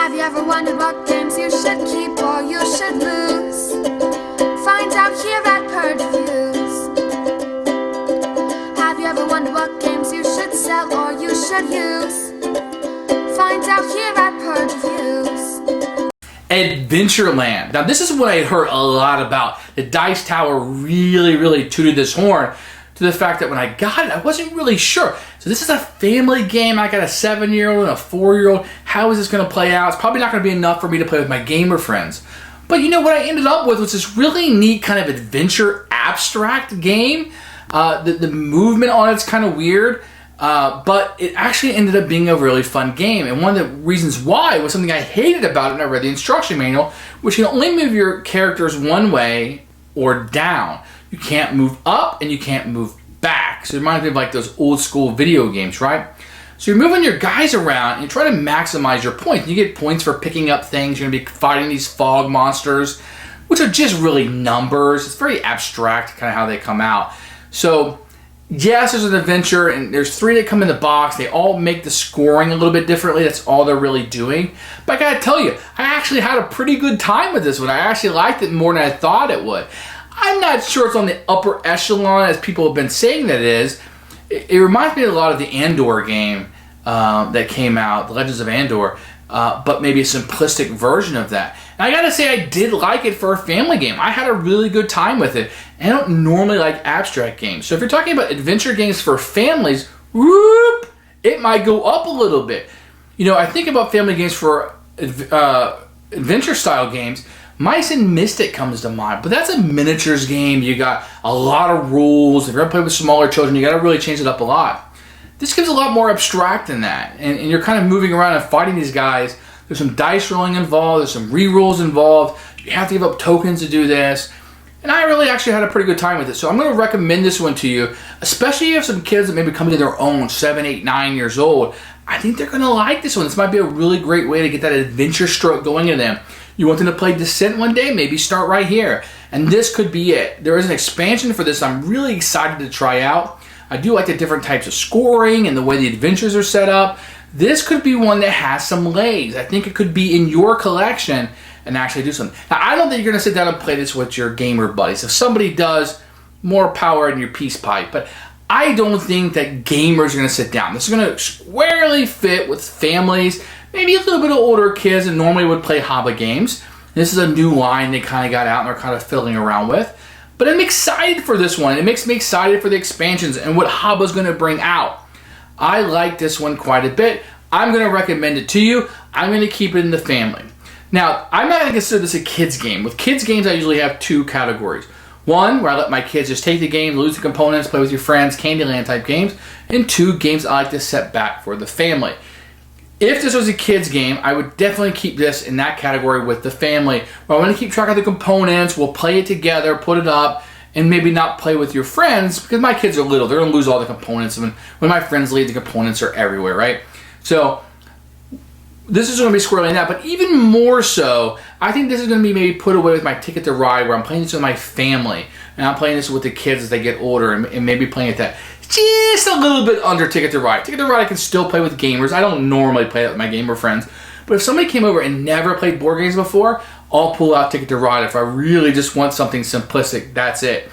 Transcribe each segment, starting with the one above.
Have you ever wondered what games you should keep or you should lose? Find out here at Purge Reviews. Have you ever wondered what games you should sell or you should use? Find out here at Purge Reviews. Adventureland. Now this is what I heard a lot about. The Dice Tower really tooted this horn to the fact that when I got it, I wasn't really sure. So this is a family game. I got a 7-year-old and a 4-year-old. How is this going to play out? It's probably not going to be enough for me to play with my gamer friends. But you know what I ended up with was this really neat kind of adventure abstract game. The movement on it's kind of weird. But it actually ended up being a really fun game. And one of the reasons why was something I hated about it when I read the instruction manual, which you can only move your characters one way or down. You can't move up and you can't move back. So it reminds me of like those old school video games, right? So you're moving your guys around and you try to maximize your points. You get points for picking up things. You're going to be fighting these fog monsters, which are just really numbers. It's very abstract kind of how they come out. So yes, there's an adventure, and there's 3 that come in the box. They all make the scoring a little bit differently. That's all they're really doing. But I gotta tell you, I actually had a pretty good time with this one. I actually liked it more than I thought it would. I'm not sure it's on the upper echelon as people have been saying that it is. It reminds me a lot of the Andor game that came out, The Legends of Andor, but maybe a simplistic version of that. And I gotta say, I did like it for a family game. I had a really good time with it. And I don't normally like abstract games. So if you're talking about adventure games for families, whoop, it might go up a little bit. You know, I think about family games for adventure style games. Mice and Mystic comes to mind, but that's a miniatures game. You got a lot of rules. If you're gonna play with smaller children, you gotta really change it up a lot. This game's a lot more abstract than that. And you're kind of moving around and fighting these guys. There's some dice rolling involved. There's some re-rolls involved. You have to give up tokens to do this. And I really actually had a pretty good time with it. So I'm going to recommend this one to you, especially if you have some kids that maybe come to their own, 7, 8, 9 years old. I think they're going to like this one. This might be a really great way to get that adventure stroke going in them. You want them to play Descent one day? Maybe start right here. And this could be it. There is an expansion for this I'm really excited to try out. I do like the different types of scoring and the way the adventures are set up. This could be one that has some legs. I think it could be in your collection and actually do something. Now, I don't think you're going to sit down and play this with your gamer buddies. If somebody does, more power in your peace pipe. But I don't think that gamers are going to sit down. This is going to squarely fit with families, maybe a little bit of older kids that normally would play haba games. This is a new line they kind of got out and they're kind of fiddling around with. But I'm excited for this one. It makes me excited for the expansions and what haba's going to bring out. I like this one quite a bit. I'm going to recommend it to you. I'm going to keep it in the family. Now, I'm not going to consider this a kids game. With kids games, I usually have 2 categories. One, where I let my kids just take the game, lose the components, play with your friends, Candyland type games. And 2, games I like to set back for the family. If this was a kids game, I would definitely keep this in that category with the family. Where I want to keep track of the components, we'll play it together, put it up, and maybe not play with your friends because my kids are little. They're going to lose all the components. When my friends leave, the components are everywhere, right? So this is going to be squarely in that. But even more so, I think this is going to be maybe put away with my Ticket to Ride where I'm playing this with my family. And I'm playing this with the kids as they get older and maybe playing at that. Just a little bit under Ticket to Ride. Ticket to Ride I can still play with gamers. I don't normally play that with my gamer friends. But if somebody came over and never played board games before, I'll pull out Ticket to Ride. If I really just want something simplistic, that's it.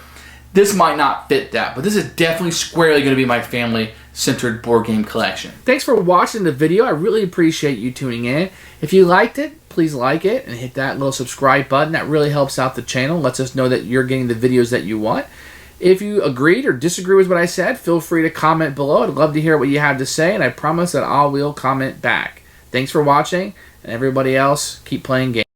This might not fit that, but this is definitely squarely going to be my family-centered board game collection. Thanks for watching the video. I really appreciate you tuning in. If you liked it, please like it and hit that little subscribe button. That really helps out the channel, lets us know that you're getting the videos that you want. If you agreed or disagree with what I said, feel free to comment below. I'd love to hear what you have to say, and I promise that I will comment back. Thanks for watching, and everybody else, keep playing games.